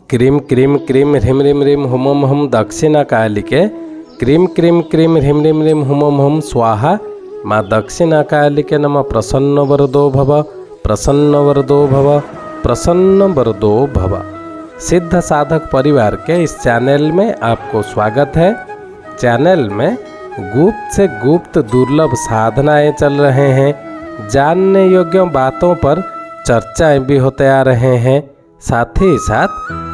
Cream cream cream ह्रीम ह्रीम ह्रीम हुम हुम दक्षिणाकालिके cream cream cream ह्रीम ह्रीम ह्रीम हुम हुम स्वाहा। माँ दक्षिणाकालिके नमः। प्रसन्न वरदो भव, प्रसन्न वरदो भव, प्रसन्न वरदो भव। सिद्ध साधक परिवार के इस चैनल में आपको स्वागत है। चैनल में गुप्त से गुप्त दुर्लभ साधनाएं चल रहे हैं। जानने योग्य बातों पर चर्चाएं भी होते आ रहे हैं। साथ ही साथ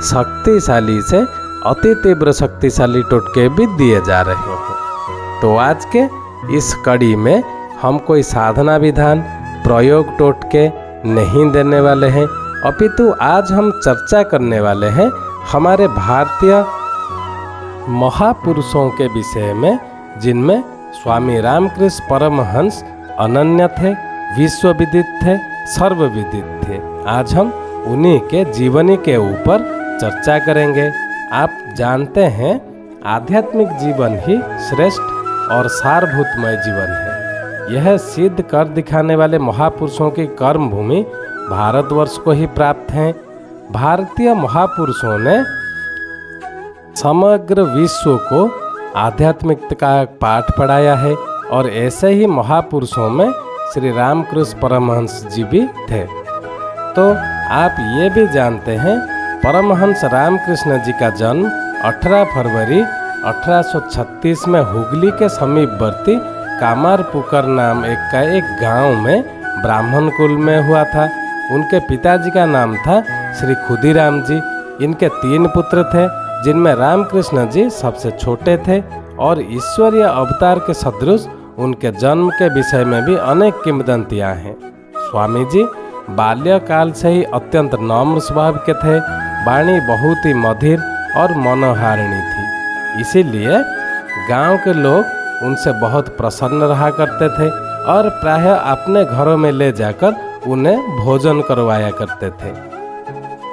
शक्तिशाली से अति तीव्र शक्तिशाली टोटके भी दिए जा रहे हैं। तो आज के इस कड़ी में हम कोई साधना विधान प्रयोग टोटके नहीं देने वाले हैं, अपितु आज हम चर्चा करने वाले हैं हमारे भारतीय महापुरुषों के विषय में, जिनमें स्वामी रामकृष्ण परमहंस अनन्य थे, विश्वविदित थे, सर्वविदित थे। आज हम उन्हीं के जीवनी के ऊपर चर्चा करेंगे। आप जानते हैं आध्यात्मिक जीवन ही श्रेष्ठ और सारभूतमय जीवन है। यह सिद्ध कर दिखाने वाले महापुरुषों की कर्म भूमि भारतवर्ष को ही प्राप्त है। भारतीय महापुरुषों ने समग्र विश्व को आध्यात्मिकता का पाठ पढ़ाया है और ऐसे ही महापुरुषों में श्री रामकृष्ण परमहंस जी भी थे। तो आप ये भी जानते हैं परमहंस रामकृष्ण जी का जन्म 18 फरवरी 1836 में हुगली के समीपवर्ती कामारपुकर नाम एक गांव में ब्राह्मण कुल में हुआ था। उनके पिताजी का नाम था श्री खुदीराम जी। इनके 3 पुत्र थे, जिनमें रामकृष्ण जी सबसे छोटे थे और ईश्वरीय अवतार के सदृश उनके जन्म के विषय में भी अनेक किंवदंतियाँ हैं। स्वामी जी बाल्यकाल से ही अत्यंत नम्र स्वभाव के थे। वाणी बहुत ही मधुर और मनोहारिणी थी, इसीलिए गांव के लोग उनसे बहुत प्रसन्न रहा करते थे और प्रायः अपने घरों में ले जाकर उन्हें भोजन करवाया करते थे।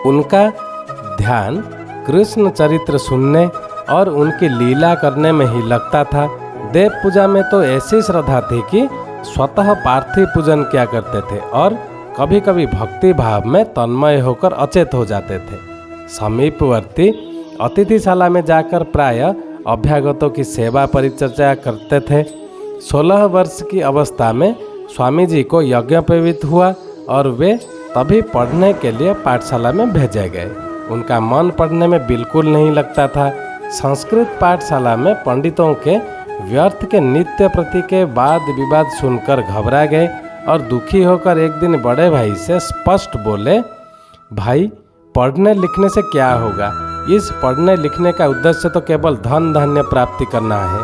उनका ध्यान कृष्ण चरित्र सुनने और उनकी लीला करने में ही लगता था। देव पूजा में तो ऐसी श्रद्धा थी कि स्वतः पार्थिव पूजन किया करते थे और कभी कभी भक्ति भाव में तन्मय होकर अचेत हो जाते थे। समीपवर्ती अतिथिशाला में जाकर प्रायः अभ्यागतों की सेवा परिचर्या करते थे। 16 वर्ष की अवस्था में स्वामी जी को यज्ञोपवीत हुआ और वे तभी पढ़ने के लिए पाठशाला में भेजे गए। उनका मन पढ़ने में बिल्कुल नहीं लगता था। संस्कृत पाठशाला में पंडितों के व्यर्थ के नित्य प्रति के वाद विवाद सुनकर घबरा गए और दुखी होकर एक दिन बड़े भाई से स्पष्ट बोले, भाई पढ़ने लिखने से क्या होगा? इस पढ़ने लिखने का उद्देश्य तो केवल धन धान्य प्राप्ति करना है।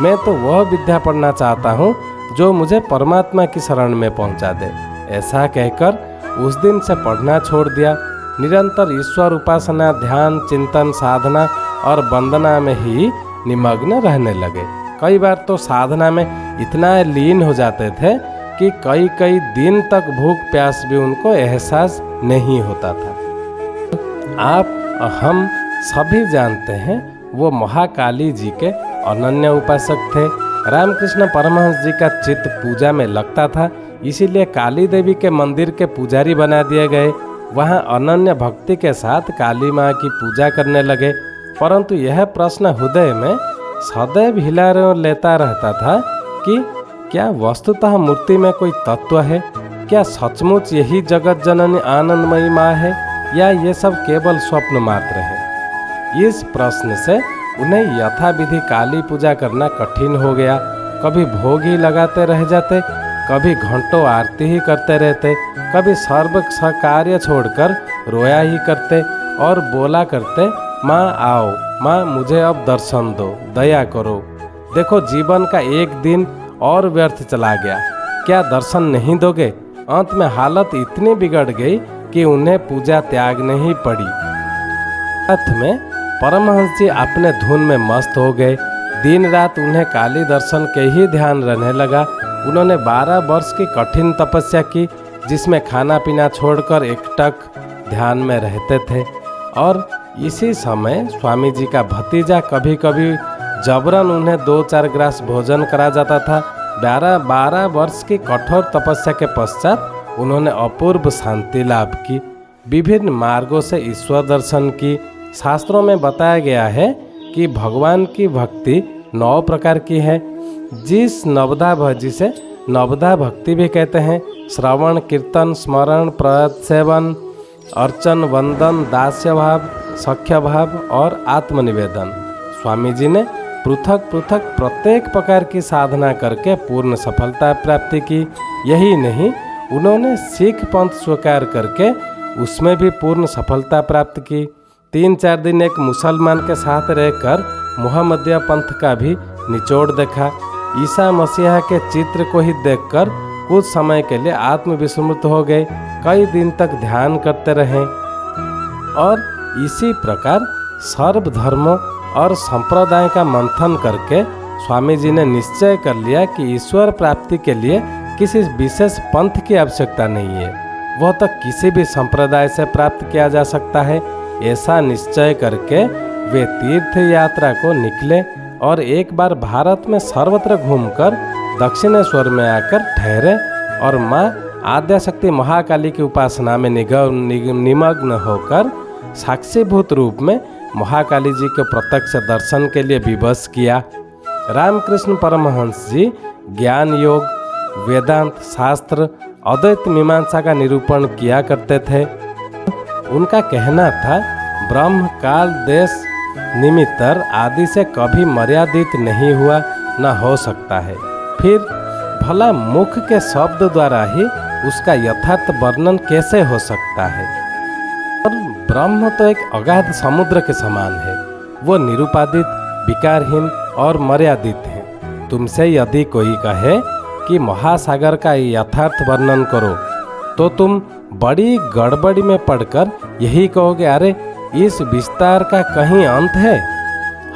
मैं तो वह विद्या पढ़ना चाहता हूँ जो मुझे परमात्मा की शरण में पहुँचा दे। ऐसा कहकर उस दिन से पढ़ना छोड़ दिया। निरंतर ईश्वर उपासना, ध्यान, चिंतन, साधना और वंदना में ही निमग्न रहने लगे। कई बार तो साधना में इतना लीन हो जाते थे कि कई दिन तक भूख प्यास भी उनको एहसास नहीं होता था। आप हम सभी जानते हैं वो महाकाली जी के अनन्य उपासक थे। रामकृष्ण परमहंस जी का चित्त पूजा में लगता था, इसीलिए काली देवी के मंदिर के पुजारी बना दिए गए। वहाँ अनन्य भक्ति के साथ काली माँ की पूजा करने लगे। परंतु यह प्रश्न हृदय में सदैव हिला लेता रहता था कि क्या वस्तुतः मूर्ति में कोई तत्व है? क्या सचमुच यही जगत जननी आनंदमयी माँ है या ये सब केवल स्वप्न मात्र है? इस प्रश्न से उन्हें यथाविधि काली पूजा करना कठिन हो गया। कभी भोग ही लगाते रह जाते, कभी घंटों आरती ही करते रहते, कभी सर्व कार्य छोड़कर रोया ही करते और बोला करते, माँ आओ, माँ मुझे अब दर्शन दो, दया करो। देखो जीवन का एक दिन और व्यर्थ चला गया, क्या दर्शन नहीं दोगे? अंत में हालत इतनी बिगड़ गई कि उन्हें पूजा त्यागनी ही पड़ी। अंत में परमहंस जी अपने धुन में मस्त हो गए। दिन रात उन्हें काली दर्शन के ही ध्यान रहने लगा। उन्होंने 12 वर्ष की कठिन तपस्या की, जिसमें खाना पीना छोड़कर एकटक ध्यान में रहते थे। और इसी समय स्वामी जी का भतीजा कभी कभी जबरन उन्हें 2-4 ग्रास भोजन करा जाता था। 12 वर्ष की कठोर तपस्या के पश्चात उन्होंने अपूर्व शांति लाभ की। विभिन्न मार्गों से ईश्वर दर्शन की। शास्त्रों में बताया गया है कि भगवान की भक्ति 9 प्रकार की है, जिसे नवदा भक्ति भी कहते हैं। श्रवण, कीर्तन, स्मरण, प्रद सेवन, अर्चन, वंदन, दास्य भाव, सख्य भाव और आत्मनिवेदन। स्वामी जी ने पृथक पृथक प्रत्येक प्रकार की साधना करके पूर्ण सफलता प्राप्ति की। यही नहीं, उन्होंने सिख पंथ स्वीकार करके उसमें भी पूर्ण सफलता प्राप्त की। 3-4 दिन एक मुसलमान के साथ रहकर मुहम्मदिया पंथ का भी निचोड़ देखा। ईसा मसीहा के चित्र को ही देखकर कुछ समय के लिए आत्मविस्मृत हो गए, कई दिन तक ध्यान करते रहे। और इसी प्रकार सर्वधर्मों और संप्रदाय का मंथन करके स्वामी जी ने निश्चय कर लिया कि ईश्वर प्राप्ति के लिए किसी विशेष पंथ की आवश्यकता नहीं है, वह तो किसी भी संप्रदाय से प्राप्त किया जा सकता है। ऐसा निश्चय करके वे तीर्थ यात्रा को निकले और एक बार भारत में सर्वत्र घूमकर दक्षिणेश्वर में आकर ठहरे और माँ आद्याशक्ति महाकाली की उपासना में निमग्न होकर साक्षीभूत रूप में महाकाली जी के प्रत्यक्ष दर्शन के लिए विवश किया। रामकृष्ण परमहंस जी ज्ञान योग, वेदांत शास्त्र, अद्वैत मीमांसा का निरूपण किया करते थे। उनका कहना था, ब्रह्म काल देश निमित्तर आदि से कभी मर्यादित नहीं हुआ, न हो सकता है। फिर भला मुख के शब्द द्वारा ही उसका यथार्थ वर्णन कैसे हो सकता है? और ब्रह्म तो एक अगाध समुद्र के समान है, वो निरुपादित, विकारहीन और मर्यादित है। तुमसे यदि कोई कहे कि महासागर का यथार्थ वर्णन करो, तो तुम बड़ी गड़बड़ी में पड़कर यही कहोगे, अरे इस विस्तार का कहीं अंत है?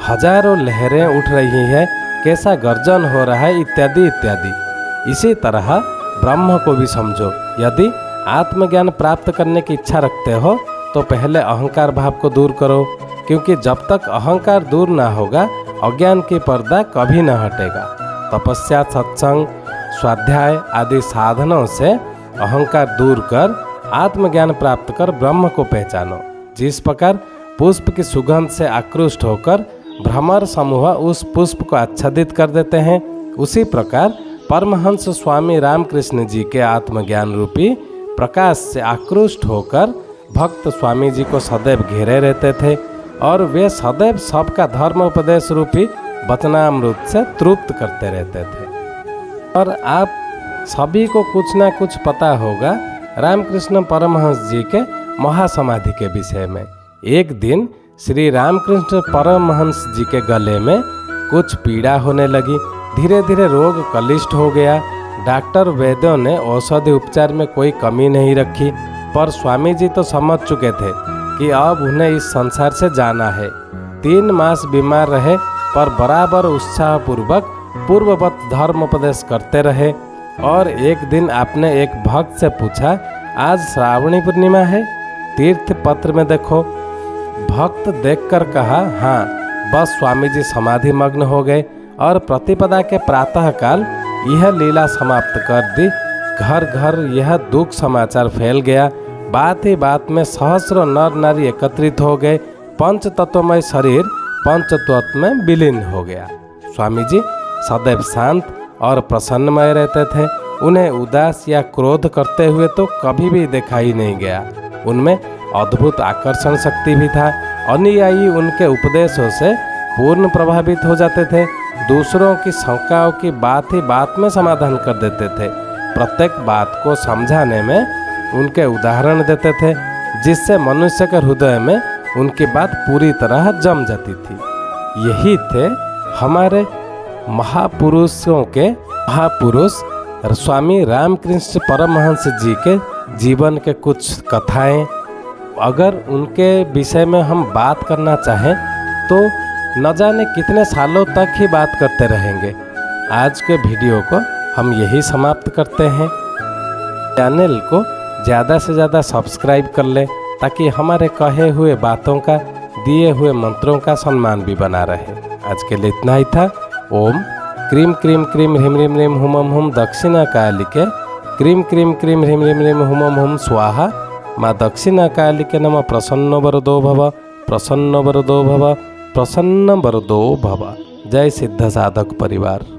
हजारों लहरें उठ रही है, कैसा गर्जन हो रहा है, इत्यादि इत्यादि। इसी तरह ब्रह्म को भी समझो। यदि आत्मज्ञान प्राप्त करने की इच्छा रखते हो तो पहले अहंकार भाव को दूर करो, क्योंकि जब तक अहंकार दूर ना होगा अज्ञान की पर्दा कभी न हटेगा। तपस्या, सत्संग, स्वाध्याय आदि साधनों से अहंकार दूर कर आत्मज्ञान प्राप्त कर ब्रह्म को पहचानो। जिस प्रकार पुष्प की सुगंध से आकृष्ट होकर भ्रमर समूह उस पुष्प को आच्छादित कर देते हैं, उसी प्रकार परमहंस स्वामी रामकृष्ण जी के आत्मज्ञान रूपी प्रकाश से आकृष्ट होकर भक्त स्वामी जी को सदैव घेरे रहते थे और वे सदैव सबका धर्म उपदेश रूपी वचनामृत से तृप्त करते रहते थे। और आप सभी को कुछ ना कुछ पता होगा रामकृष्ण परमहंस जी के महासमाधि के विषय में। एक दिन श्री रामकृष्ण परमहंस जी के गले में कुछ पीड़ा होने लगी, धीरे धीरे रोग कलिष्ठ हो गया। डॉक्टर वैद्यों ने औषधि उपचार में कोई कमी नहीं रखी, पर स्वामी जी तो समझ चुके थे कि अब उन्हें इस संसार से जाना है। 3 मास बीमार रहे, पर बराबर उत्साहपूर्वक पूर्ववत धर्म उपदेश करते रहे। और एक दिन आपने एक भक्त से पूछा, आज श्रावणी पूर्णिमा है, तीर्थ पत्र में देखो। भक्त देखकर कहा, हाँ। बस स्वामी जी समाधि मग्न हो गए और प्रतिपदा के प्रातःकाल यह लीला समाप्त कर दी। घर घर यह दुख समाचार फैल गया। बात ही बात में सहस्रों नर नारी एकत्रित हो गए। पंच तत्वमय शरीर पंचतत्व में विलीन हो गया। स्वामी जी सदैव शांत और प्रसन्नमय रहते थे। उन्हें उदास या क्रोध करते हुए तो कभी भी दिखाई नहीं गया। उनमें अद्भुत आकर्षण शक्ति भी था। अनुयायी उनके उपदेशों से पूर्ण प्रभावित हो जाते थे। दूसरों की शंकाओं की बात ही बात में समाधान कर देते थे। प्रत्येक बात को समझाने में उनके उदाहरण देते थे, जिससे मनुष्य के हृदय में उनकी बात पूरी तरह जम जाती थी। यही थे हमारे महापुरुषों के महापुरुष स्वामी रामकृष्ण परमहंस जी के जीवन के कुछ कथाएं। अगर उनके विषय में हम बात करना चाहें तो न जाने कितने सालों तक ही बात करते रहेंगे। आज के वीडियो को हम यही समाप्त करते हैं। चैनल को ज़्यादा से ज़्यादा सब्सक्राइब कर लें, ताकि हमारे कहे हुए बातों का, दिए हुए मंत्रों का सम्मान भी बना रहे। आज के लिए इतना ही था। ओम क्रीम क्रीम क्रीम ह्रीम ह्रीम ह्रीम हुम हुम दक्षिणा कालिके क्रीम क्रीम क्रीम ह्रीम ह्रीम ह्रीम हुम हुम स्वाहा माँ दक्षिणा काली के नमः प्रसन्न वरदो भव, प्रसन्न वरदो भव, प्रसन्न वरदो भव। जय सिद्ध साधक परिवार।